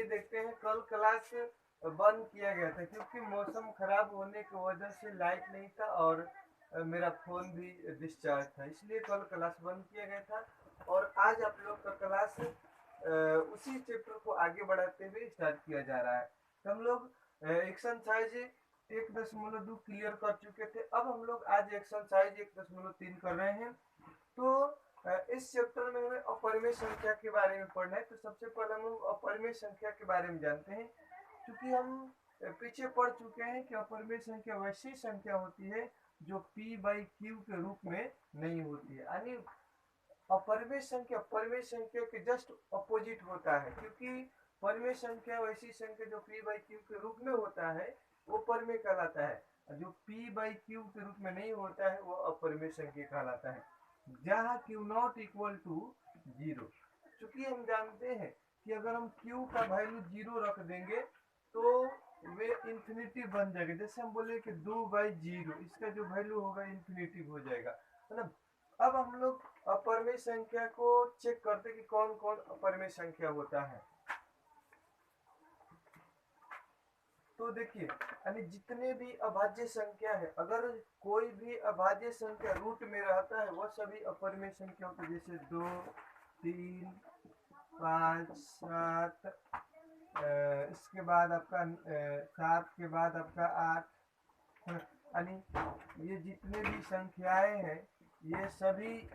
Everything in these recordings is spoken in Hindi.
देखते हैं, कल क्लास बंद किया गया था क्योंकि मौसम खराब होने की वजह से लाइट नहीं था और मेरा फ़ोन भी डिस्चार्ज था, इसलिए कल क्लास बंद किया गया था। और आज आप लोग का क्लास उसी चैप्टर को आगे बढ़ाते हुए स्टार्ट किया जा रहा है। तो हम लोग एक्सरसाइज 1.2 क्लियर कर चुके थे। अब हम लोग आज एक्सरसाइज 1.3 कर रहे हैं। तो इस चैप्टर में हमें अपरिमेय संख्या के बारे में पढ़ना है। तो सबसे पहले हम लोग अपरिमेय संख्या के बारे में जानते हैं, क्योंकि हम पीछे पढ़ चुके हैं कि अपरिमेय संख्या वैसी संख्या होती है जो p बाई क्यू के रूप में नहीं होती है, यानी अपरिमेय संख्या परिमेय संख्या के जस्ट अपोजिट होता है। क्योंकि परिमेय संख्या वैसी संख्या जो p बाई क्यू के रूप में होता है वो परिमेय कहलाता है, जो p बाई क्यू के रूप में नहीं होता है वो अपरिमेय संख्या कहलाता है, जहाँ Q not equal to zero. चूंकि हम जानते हैं कि अगर हम q का वैल्यू जीरो रख देंगे तो वे इंफिनिटी बन जाएगा। जैसे हम बोले कि 2/0, इसका जो वैल्यू होगा इंफिनिटी हो जाएगा, मतलब। अब हम लोग अपरिमेय संख्या को चेक करते कि कौन कौन अपरिमेय संख्या होता है। तो देखिए, यानी जितने भी अभाज्य संख्या है, अगर कोई भी अभाज्य संख्या रूट में रहता है वह सभी अपरिमेय संख्या होती है। जैसे 2, 3, 5, 7, इसके बाद आपका 7 के बाद आपका 8, यानी ये जितने भी संख्याएं हैं ये सभी,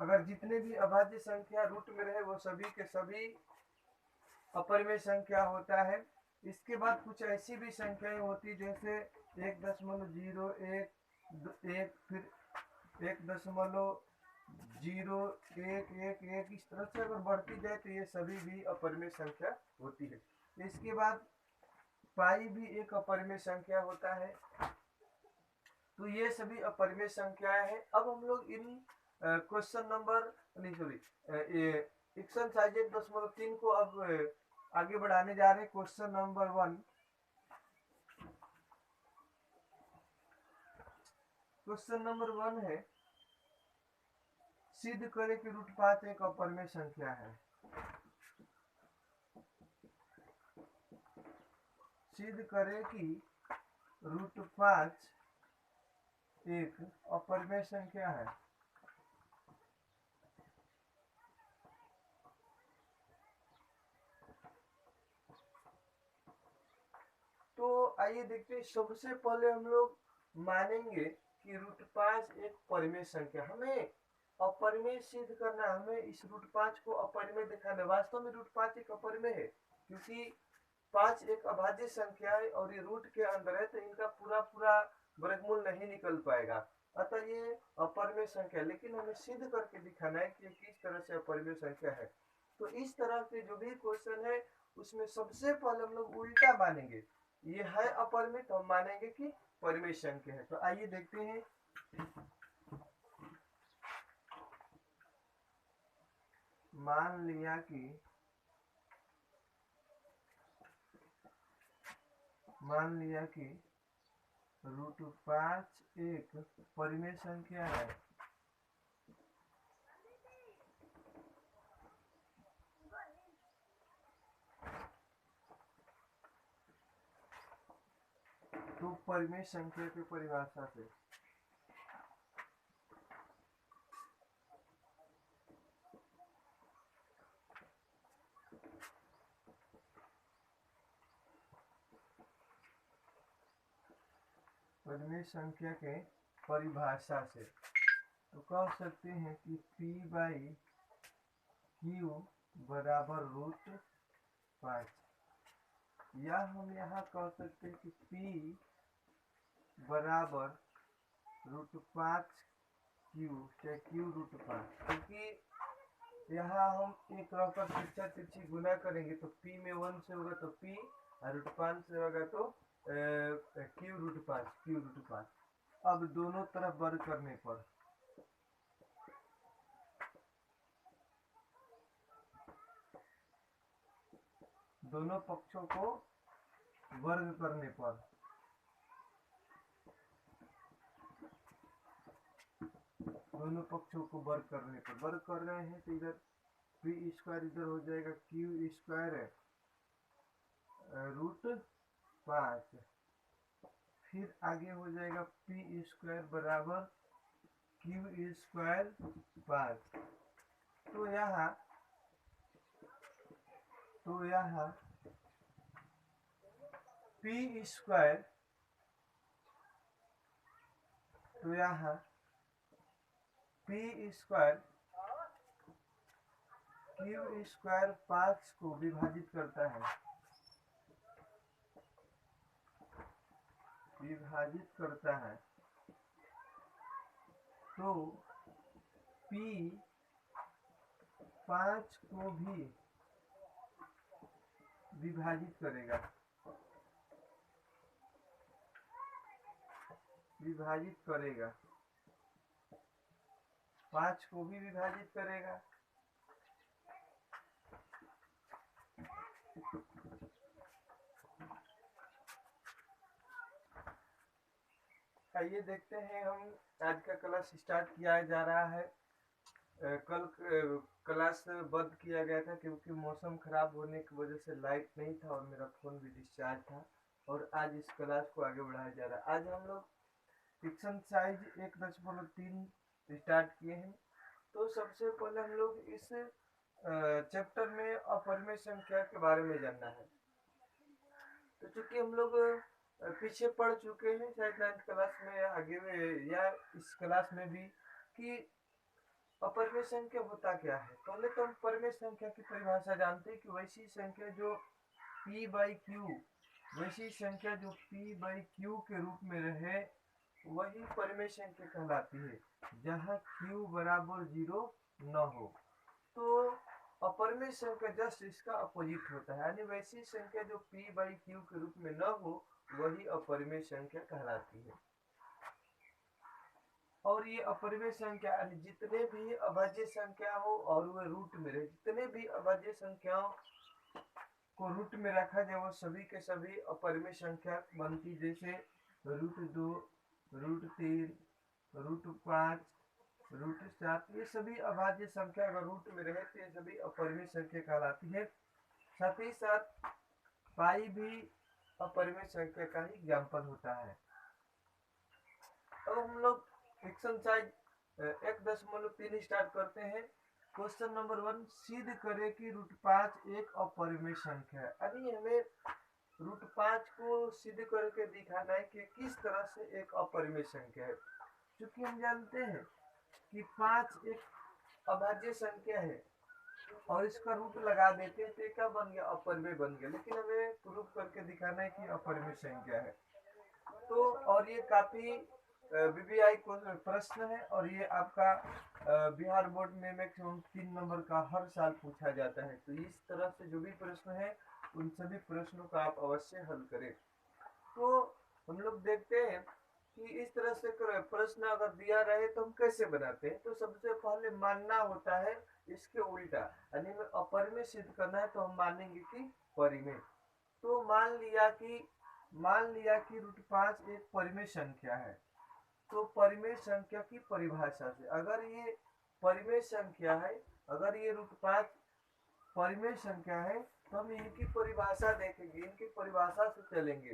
अगर जितने भी अभाज्य संख्या रूट में रहे वो सभी के सभी अपरिमेय संख्या होता है। इसके बाद कुछ ऐसी भी संख्याएं होती जैसे 1.01, फिर 1.01111, इस तरह से अगर बढ़ती जाए तो ये सभी भी अपरिमेय संख्या होती है। इसके बाद पाई भी एक अपरिमेय संख्या होता है। तो ये सभी अपरिमेय संख्याएं हैं। अब हम लोग इन क्वेश्चन नंबर नहीं सॉरी एक्सरसाइज 1.3 को अब आगे बढ़ाने जा रहे हैं। क्वेश्चन नंबर 1, क्वेश्चन नंबर 1 है, सिद्ध करें कि √5 एक अपरिमेय संख्या है। सिद्ध करें कि √5 एक अपरिमेय संख्या है। तो आइए देखते हैं, सबसे पहले हम लोग मानेंगे कि √5 एक परिमेय संख्या। हमें अपरिमेय सिद्ध करना, हमें इस √5 को अपरिमेय दिखाना। वास्तव में √5 एक अपरिमेय है क्योंकि 5 एक अभाज्य संख्या है और ये रूट के अंदर है, तो इनका पूरा पूरा वर्गमूल नहीं निकल पाएगा, अतः ये अपरिमेय संख्या। लेकिन हमें सिद्ध करके दिखाना है कि किस तरह से अपरिमेय संख्या है। तो इस तरह के जो भी क्वेश्चन है उसमें सबसे पहले हम लोग उल्टा मानेंगे, ये है अपरिमेय तो हम मानेंगे कि परिमेय संख्या है। तो आइए देखते हैं, मान लिया कि √5 एक परिमेय संख्या है। तो परिमेय संख्या की परिभाषा से परिमेय संख्या के परिभाषा से तो कह सकते हैं कि p बाई क्यू बराबर √5, या हम यहाँ कह सकते हैं कि p बराबर √5 क्यू, चाहे क्यू √5, क्योंकि यहाँ हम एक रखकर तिरछा तिरछी गुना करेंगे तो p में 1 से होगा तो p और √5 से होगा तो क्यू √5। अब दोनों तरफ वर्ग करने पर दोनों पक्षों को वर्ग करने पर वर्ग कर रहे हैं तो इधर p² इधर हो जाएगा q² है रूट 5, फिर आगे हो जाएगा पी स्क्वायर बराबर क्यू स्क्वायर 5। तो यहाँ पी स्क्वायर, तो यहाँ पी स्क्वायर क्यू स्क्वायर 5 को विभाजित करता है, तो पी 5 को भी विभाजित करेगा, 5 को भी विभाजित करेगा। आइए देखते हैं, हम आज का क्लास स्टार्ट किया जा रहा है। कल क्लास बंद किया गया था क्योंकि मौसम खराब होने की वजह से लाइट नहीं था और मेरा फोन भी डिस्चार्ज था, और आज इस क्लास को आगे बढ़ाया जा रहा है। आज हम लोग एक्सरसाइज 1.3 स्टार्ट किए हैं। तो सबसे पहले हम लोग इस चैप्टर में अपरिमेय संख्या के बारे में जानना है। तो चूंकि हम लोग पीछे पढ़ चुके हैं शायद 9th क्लास में या आगे में या इस क्लास में भी, कि अपरिमेय संख्या होता क्या है। पहले तो हम परिमेय संख्या की परिभाषा जानते हैं कि वैसी संख्या जो p बाई क्यू के रूप में रहे वही परिमेय संख्या कहलाती है, जहाँ q बराबर 0 न हो। तो अपरिमेय संख्या जस्ट इसका अपोजिट होता है, यानी वैसी संख्या जो p बाई क्यू के रूप में न हो वही अपरिमेय संख्या कहलाती है। और ये अपरिमेय संख्या यानी जितने भी अभाज्य संख्या हो और वह रूट में रहे, जितने भी अभाज्य संख्याओं को रूट में रखा जाए वो सभी के सभी अपरिमेय संख्या बनती, जैसे √2, √3, √5, √7, ये सभी अभाज्य संख्या अगर रूट में रहे तो ये सभी अपरिमेय संख्या कहलाती है। साथ ही साथ पाई भी अपरिमेय संख्या का ही एग्जाम्पल होता है। अब हम लोग एक्सरसाइज 1.3 स्टार्ट करते हैं। क्वेश्चन नंबर 1, सिद्ध करे कि √5 एक अपरिमेय संख्या है। अभी हमें √5 को सिद्ध करके दिखाना है कि किस तरह से एक अपरिमेय संख्या है। क्योंकि हम जानते हैं कि 5 एक अभाज्य संख्या है और इसका रूट लगा देते हैं तो क्या बन गया, अपरिमेय बन गया। लेकिन हमें प्रूव करके दिखाना है कि अपरिमेय संख्या है। तो और ये काफी बीबीआई प्रश्न है, और ये आपका बिहार बोर्ड में मैक्सिमम 3 नंबर का हर साल पूछा जाता है। तो इस तरह से जो भी प्रश्न है उन सभी प्रश्नों का आप अवश्य हल करें। तो हम लोग देखते हैं कि इस तरह से प्रश्न अगर दिया रहे तो हम कैसे बनाते हैं। तो सबसे पहले मानना होता है इसके उल्टा, यानी हमें अपरिमेय सिद्ध करना है तो हम मानेंगे कि परिमेय। तो मान लिया कि √5 एक परिमेय संख्या है। तो परिमेय संख्या की परिभाषा से, अगर ये परिमेय संख्या है, अगर ये √5 परिमेय संख्या है तो हम इनकी परिभाषा देखेंगे, इनकी परिभाषा से चलेंगे।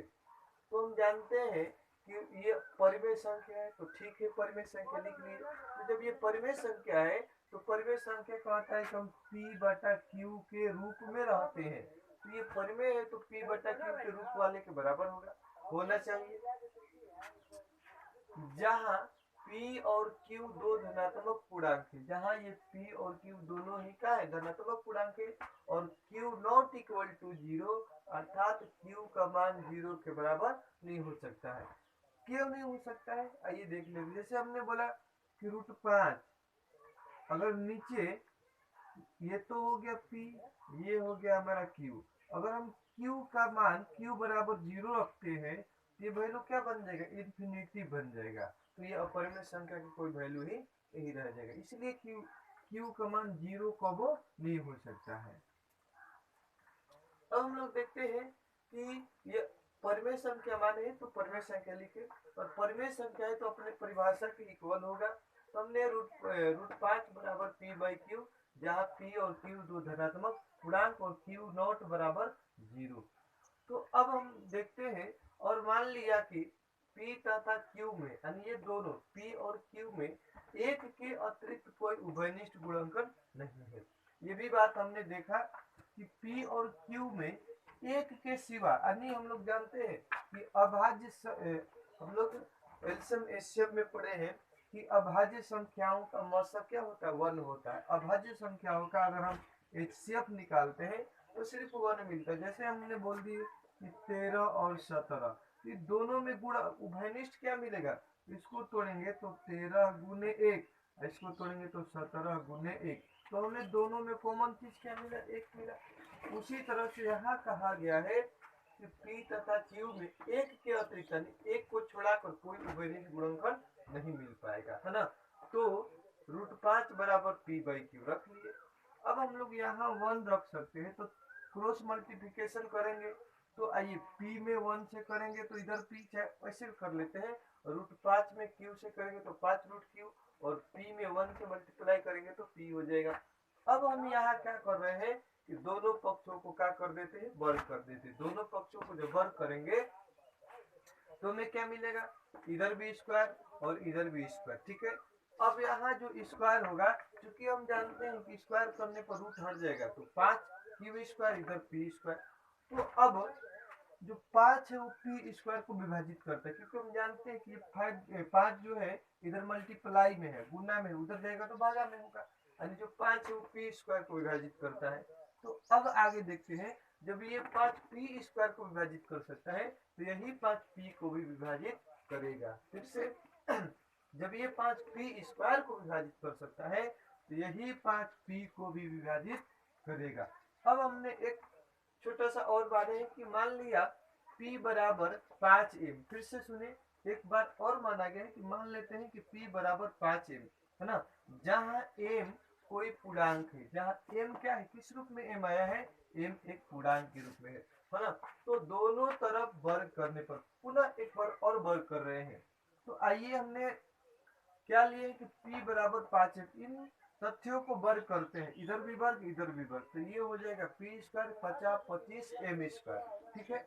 तो हम जानते हैं कि ये परिमेय संख्या है, तो ठीक है परिमेय संख्या लिख लीजिए। तो जब ये परिमेय संख्या है तो परिमेय संख्या कहता है कि हम p/q के रूप में रहते हैं। तो ये परिमेय है तो p/q के रूप वाले के बराबर होना चाहिए, जहां p और q दो धनात्मक पूर्णांक है। जहां ये p और q दोनों ही क्या है, धनात्मक पूर्णांक है, और q नॉट इक्वल टू 0 अर्थात q का मान 0 के बराबर नहीं हो सकता है। क्यों नहीं हो सकता है, आइए देख लेंगे। जैसे हमने बोला कि √5, अगर नीचे ये तो हो गया p, ये हो गया हमारा q। अगर हम q का मान q बराबर 0 रखते हैं तो ये वैल्यू क्या बन जाएगा, इन्फिनिटी बन जाएगा। तो ये अपरिमेय संख्या की कोई वैल्यू ही नहीं रह जाएगा, इसलिए q का मान 0 कबो नहीं हो सकता है। अब हम लोग देखते हैं कि ये परिमेय संख्या माने तो परिमेय संख्या लिखे, और परिमेय संख्या है तो अपने परिभाषा के इक्वल होगा। तो हमने √5 बराबर p/q, जहाँ p और q दो धनात्मक पूर्णांक और q नॉट बराबर 0। तो अब हम देखते हैं और मान लिया कि P तथा Q में यानी ये दोनों P और Q में एक के अतिरिक्त कोई उभयनिष्ठ गुणनखंड नहीं है। ये भी बात हमने देखा कि P और Q में एक के सिवा यानी हम लोग जानते हैं कि अभाज्य हम लोग एलसीएम एचसीएफ में पढ़े हैं कि अभाज्य संख्याओं का मौसा क्या होता है, 1 होता है। अभाज्य संख्याओं का अगर हम एचसीएफ निकालते हैं तो सिर्फ 1 मिलता है। जैसे हमने बोल दी कि 13 और 17, ये दोनों में गुणा उभयनिष्ठ क्या मिलेगा, इसको तोड़ेंगे तो 13 गुने 1, इसको तोड़ेंगे तो 17 गुने 1, तो हमें दोनों में कॉमन चीज क्या मिला, 1 मिला। उसी तरह से यहाँ कहा गया है कि P तथा Q में एक के अतिरिक्त यानी एक को छोड़ाकर कोई उभयनिष्ठ गुणनखंड नहीं मिल पाएगा, है ना। तो √5 बराबर P/Q रख लिए। अब हम लोग यहाँ 1 रख सकते हैं, तो क्रॉस मल्टीप्लिकेशन करेंगे तो आइए P में 1 से करेंगे तो इधर P ऐसे कर लेते हैं, √5 में Q से करेंगे तो 5√Q और P में 1 से मल्टीप्लाई करेंगे तो P हो जाएगा। अब हम यहाँ क्या कर रहे हैं कि दोनों पक्षों को क्या कर देते हैं, वर्ग कर देते हैं। दोनों पक्षों को जब वर्ग करेंगे तो हमें क्या मिलेगा, इधर भी स्क्वायर और इधर भी स्क्वायर, ठीक है। अब यहाँ जो स्क्वायर होगा, क्योंकि हम जानते हैं कि स्क्वायर करने पर रूट हट जाएगा, तो 5 स्क्वायर इधर P स्क्वायर। तो अब जो 5 है वो P स्क्वायर को विभाजित करता है, क्योंकि हम जानते हैं कि 5 जो है इधर मल्टीप्लाई में है, गुना में, उधर जाएगा तो भागा में होगा, यानी जो 5 है वो P स्क्वायर को विभाजित करता है। तो अब आगे देखते हैं, जब ये 5 P स्क्वायर को विभाजित कर सकता है तो यही 5 P को भी विभाजित करेगा। फिर से जब ये 5 P स्क्वायर को विभाजित कर सकता है तो यही 5 P को भी विभाजित करेगा। अब हमने एक छोटा सा और बात है कि मान लिया P बराबर 5m, फिर से सुने, एक बार और माना गया है कि मान लेते हैं कि P बराबर 5m, है ना, जहां m कोई पूर्णांक है, जहां m क्या है, किस रूप में m आया है, m एक पूर्णांक के रूप में है ना। तो दोनों तरफ वर्ग करने पर पुनः एक बार और वर्ग कर रहे हैं, तो आइए हमने क्या लिए कि P बराबर 5m, इन तथ्यों को वर्ग करते हैं, इधर भी वर्ग इधर भी वर्ग, तो ये हो जाएगा P स्क्वायर 50 25 m स्क्वायर, ठीक है।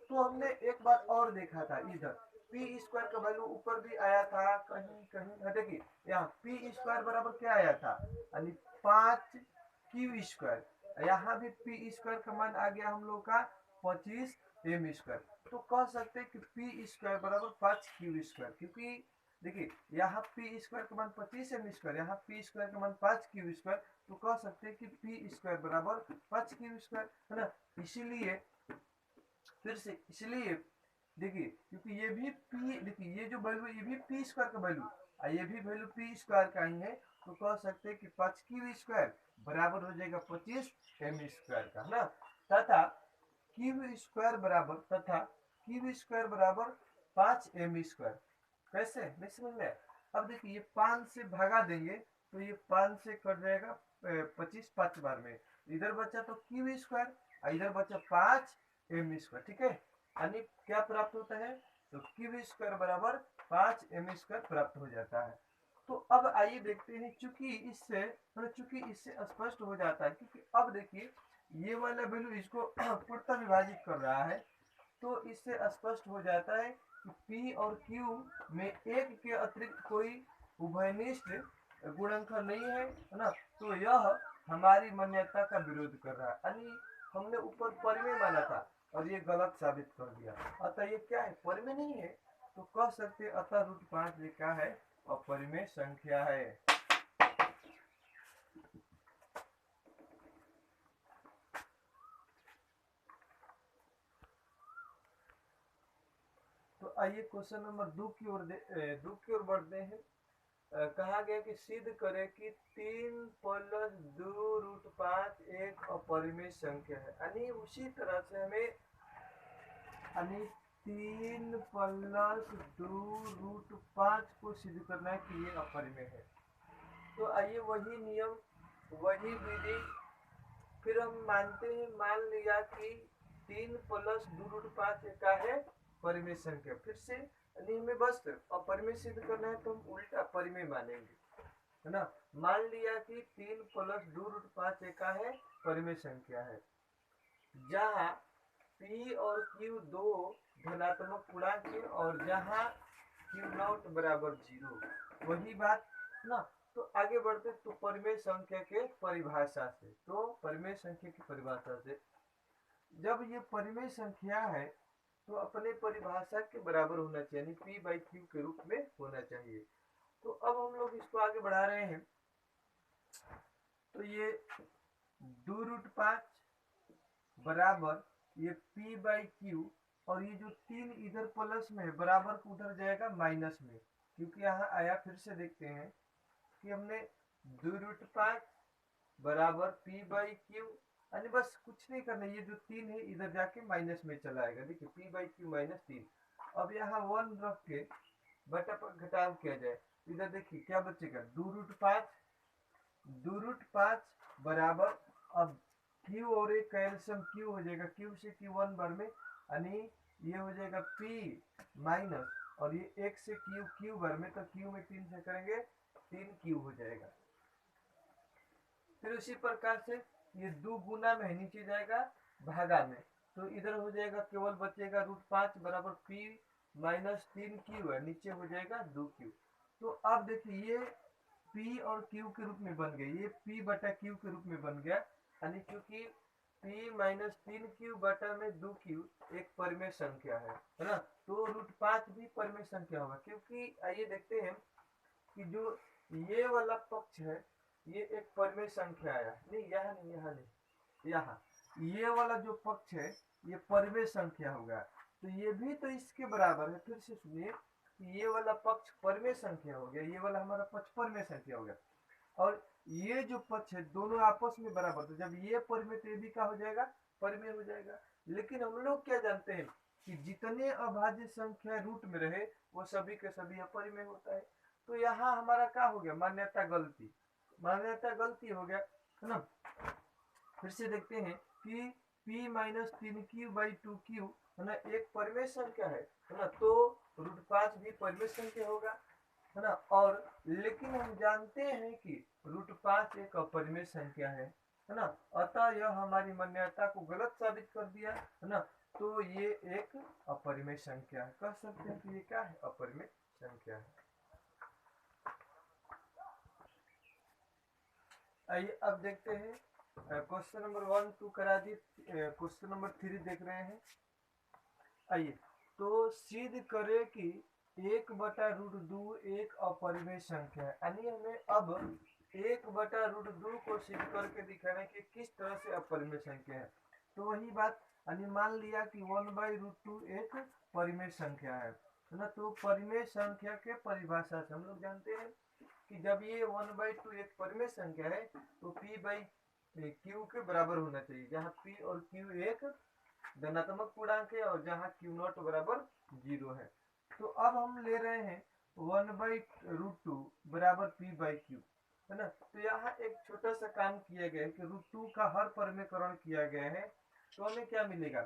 तो हमने एक बार और देखा था, इधर P स्क्वायर का वैल्यू ऊपर भी आया था कहीं कहीं, देखिए यहाँ P स्क्वायर बराबर क्या आया था, यानी 5Q स्क्वायर, यहाँ भी P स्क्वायर का मान आ गया हम लोग का 25 m स्क्वायर। तो कह सकते हैं कि P स्क्वायर बराबर 5Q स्क्वायर, क्योंकि देखिए यहाँ P स्क्वायर का मान 25 m स्क्वायर, यहाँ P स्क्वायर का मान 5Q स्क्वायर, तो कह सकते हैं कि P स्क्वायर बराबर 5Q स्क्वायर, है ना। इसीलिए फिर से इसलिए देखिए, क्योंकि ये भी P, देखिए ये जो वैल्यू ये भी P स्क्वायर का वैल्यू, ये भी वैल्यू P स्क्वायर का ही है, तो कह सकते हैं कि 5Q स्क्वायर बराबर हो जाएगा 25 m स्क्वायर का, है ना। तथा Q स्क्वायर बराबर 5 m स्क्वायर, कैसे नहीं समझ में। अब देखिए ये 5 से भागा देंगे तो ये 5 से कट जाएगा 25 5 बार में, इधर बचा तो Q स्क्वायर, इधर बचा 5 m स्क्वायर, ठीक है। यानी क्या प्राप्त होता है, तो Q स्क्वायर बराबर 5 m स्क्वायर प्राप्त हो जाता है। तो अब आइए देखते हैं, चूंकि इससे स्पष्ट हो जाता है, क्योंकि अब देखिए ये वाला वैल्यू इसको पूर्णतः विभाजित कर रहा है, तो इससे स्पष्ट हो जाता है कि P और Q में एक के अतिरिक्त कोई उभयनिष्ठ गुणनखंड नहीं है, है ना। तो यह हमारी मान्यता का विरोध कर रहा है, यानी हमने ऊपर परिमेय माना था और ये गलत साबित कर दिया, अतः ये क्या है, परिमेय नहीं है। तो कह सकते अतः √5 ये क्या है, अपरिमेय संख्या है। तो आइए क्वेश्चन नंबर 2 की ओर बढ़ते हैं। कहा गया कि सिद्ध करें कि 3 + 2√5 एक अपरिमेय संख्या है, यानी उसी तरह से हमें 3 + 2√5 को सिद्ध करना है कि ये अपरिमेय है। तो आइए वही नियम वही विधि, फिर हम मानते हैं, मान लिया कि 3 + 2√5 क्या है, परिमेय संख्या। फिर से हमें बस अपरिमेय सिद्ध करना है तो हम उल्टा परिमेय मानेंगे, है ना। मान लिया कि 3 + 2√5 क्या है, परिमेय संख्या है, जहां P और Q दो धनात्मक पूर्णांक है और जहाँ Q नॉट बराबर 0, वही बात ना। तो आगे बढ़ते तो परिमेय संख्या के परिभाषा से, तो परिमेय संख्या की परिभाषा से जब ये परिमेय संख्या है तो अपने परिभाषा के बराबर होना चाहिए, यानी P बाई Q के रूप में होना चाहिए। तो अब हम लोग इसको आगे बढ़ा रहे हैं, तो ये 2√5 बराबर ये P बाई Q, और ये जो 3 इधर प्लस में है बराबर को उधर जाएगा माइनस में, क्योंकि यहाँ आया। फिर से देखते हैं कि हमने 2√5 बराबर P बाई Q, यानी बस कुछ नहीं करना, ये जो 3 है इधर जाके माइनस में चला आएगा। देखिए P बाई Q माइनस 3। अब यहाँ 1 रख के बटा पर घटाव किया जाए, इधर देखिए क्या बचेगा, 2√5 बराबर, अब Q और एक कैल्शियम Q हो जाएगा, Q से Q1 बार में, यानी ये हो जाएगा P माइनस, और ये एक से Q बार में, तो Q में 3 से करेंगे 3Q हो जाएगा। फिर उसी प्रकार से ये 2 गुना में नीचे जाएगा भागा में, तो इधर हो जाएगा केवल बचेगा √5 बराबर P माइनस 3Q है, नीचे हो जाएगा 2Q। तो अब देखिए ये P और Q के रूप में बन गए, ये P बटा Q के रूप में बन गया, यानी क्योंकि P माइनस 3Q बटा में 2Q एक परिमेय संख्या है ना। तो √5 भी परिमेय संख्या होगा, क्योंकि आइए देखते हैं कि जो ये वाला पक्ष है ये एक परिमेय संख्या आया, नहीं यहाँ नहीं, यहाँ नहीं, यहाँ ये वाला जो पक्ष है ये परिमेय संख्या होगा, तो ये भी तो इसके बराबर है। फिर से सुनिए, ये वाला पक्ष परिमेय संख्या हो गया, ये वाला हमारा पक्ष परिमेय संख्या हो गया, और ये जो पक्ष है दोनों आपस में बराबर, तो जब ये परिमेय तो ये भी क्या हो जाएगा, परिमेय हो जाएगा। लेकिन हम लोग क्या जानते हैं कि जितने अभाज्य संख्या रूट में रहे वो सभी के सभी अपरिमेय होता है। तो यहाँ हमारा क्या हो गया, मान्यता गलती, मान्यता गलती हो गया, है ना। फिर से देखते हैं कि P minus 3Q by 2Q है ना, एक परिमेय संख्या है ना, तो √5 भी परिमेय संख्या होगा, है ना। और लेकिन हम जानते हैं कि √5 एक अपरिमेय संख्या है ना, अतः यह हमारी मान्यता को गलत साबित कर दिया, है ना। तो ये एक अपरिमेय संख्या है, कह सकते हैं कि ये क्या है, अपरिमेय संख्या है। आइए अब देखते हैं क्वेश्चन नंबर 1 2 करा दी, क्वेश्चन नंबर 3 देख रहे हैं। आइए, तो सिद्ध करे कि 1/√2 एक अपरिमेय संख्या है, यानी हमें अब 1/√2 को सिद्ध करके दिखाना है कि किस तरह से अपरिमेय संख्या है। तो वही बात, यानी मान लिया कि 1/√2 एक परिमेय संख्या है ना। तो परिमेय संख्या के परिभाषा से हम लोग जानते हैं कि जब ये 1/2 एक परिमेय संख्या है तो P बाई Q के बराबर होना चाहिए, जहाँ P और Q एक धनात्मक पूर्णांक है और जहाँ Q नॉट बराबर 0 है। तो अब हम ले रहे हैं 1/√2 बराबर P बाई Q, है ना। तो यहाँ एक छोटा सा काम किया गया है कि √2 का हर परिमेयकरण किया गया है, तो हमें क्या मिलेगा,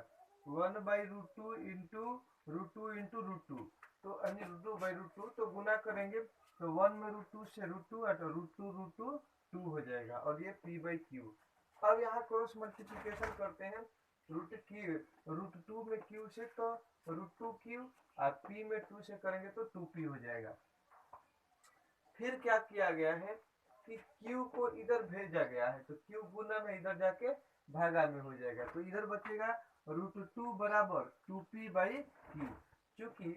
1/√2 इंटू √2 इंटू √2, तो यानी √2/√2, तो गुना करेंगे तो 1 में √2 से √2 और √2 2 हो जाएगा, और ये P बाई Q। अब यहाँ क्रॉस मल्टीप्लिकेशन करते हैं, √2 में Q से तो √2Q, और P में 2 से करेंगे तो 2P हो जाएगा। फिर क्या किया गया है कि Q को इधर भेजा गया है, तो Q गुना में इधर जाके भागा में हो जाएगा, तो इधर बचेगा √2 बराबर 2P बाई Q, क्योंकि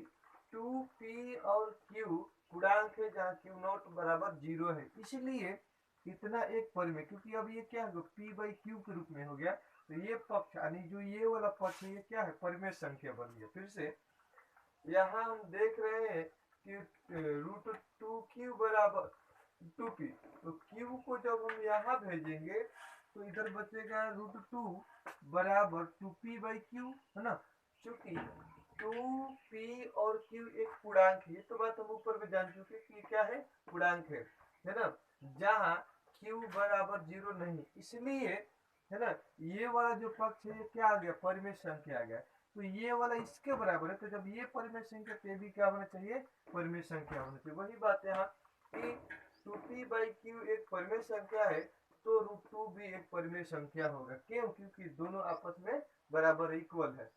2P और Q पूर्णांक है जहाँ Q नॉट बराबर 0 है, इसलिए इतना एक परिमेय, क्योंकि अब ये क्या होगा, P बाई Q के रूप में हो गया, तो ये पक्ष यानी जो ये वाला पक्ष है ये क्या है, परिमेय संख्या बन गया। फिर से यहाँ हम देख रहे हैं कि √2Q बराबर 2P, तो Q को जब हम यहाँ भेजेंगे तो इधर बचेगा √2 बराबर 2P बाई Q, है ना, क्योंकि 2P और Q एक पूर्णांक है, तो बात हम ऊपर में जान चुके कि क्या है, पूर्णांक है ना, जहाँ Q बराबर 0 नहीं, इसलिए है ना ये वाला जो पक्ष है ये क्या आ गया, परिमेय संख्या आ गया। तो ये वाला इसके बराबर है, तो जब ये परिमेय संख्या तो भी क्या होना चाहिए, परिमेय संख्या होना चाहिए। वही बात यहाँ कि 2P बाई Q एक परिमेय संख्या है, तो रूट टू भी एक परिमेय संख्या होगा। क्यों? क्योंकि दोनों आपस में बराबर इक्वल है।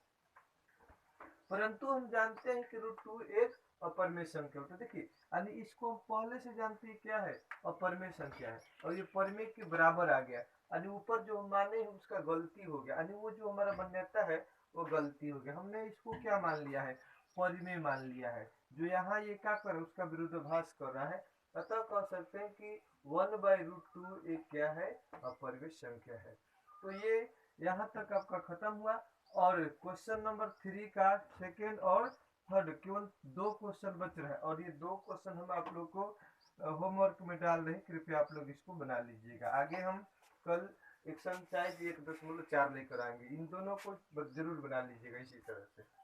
परंतु हम जानते हैं कि रूट टू एक अपरिमेय संख्या होता है। देखिए, यानी इसको हम पहले से जानते हैं क्या है, अपरिमेय संख्या है, और ये परिमेय के बराबर आ गया, यानी ऊपर जो हम माने हैं उसका गलती हो गया, यानी वो जो हमारा मान्यता है वो गलती हो गया। हमने इसको क्या मान लिया है, परिमेय मान लिया है। जो यहाँ ये क्या कर रहा है, उसका विरोधाभास कर रहा है। अतः कह सकते हैं कि 1/√2 एक क्या है, अपरिमेय संख्या है। तो ये यहाँ तक आपका खत्म हुआ। और क्वेश्चन नंबर 3 का सेकेंड और थर्ड केवल 2 क्वेश्चन बच रहे हैं, और ये 2 क्वेश्चन हम आप लोग को होमवर्क में डाल रहे हैं। कृपया आप लोग इसको बना लीजिएगा। आगे हम कल एक्सरसाइज 1.4 लेकर आएंगे। इन दोनों को जरूर बना लीजिएगा इसी तरह से।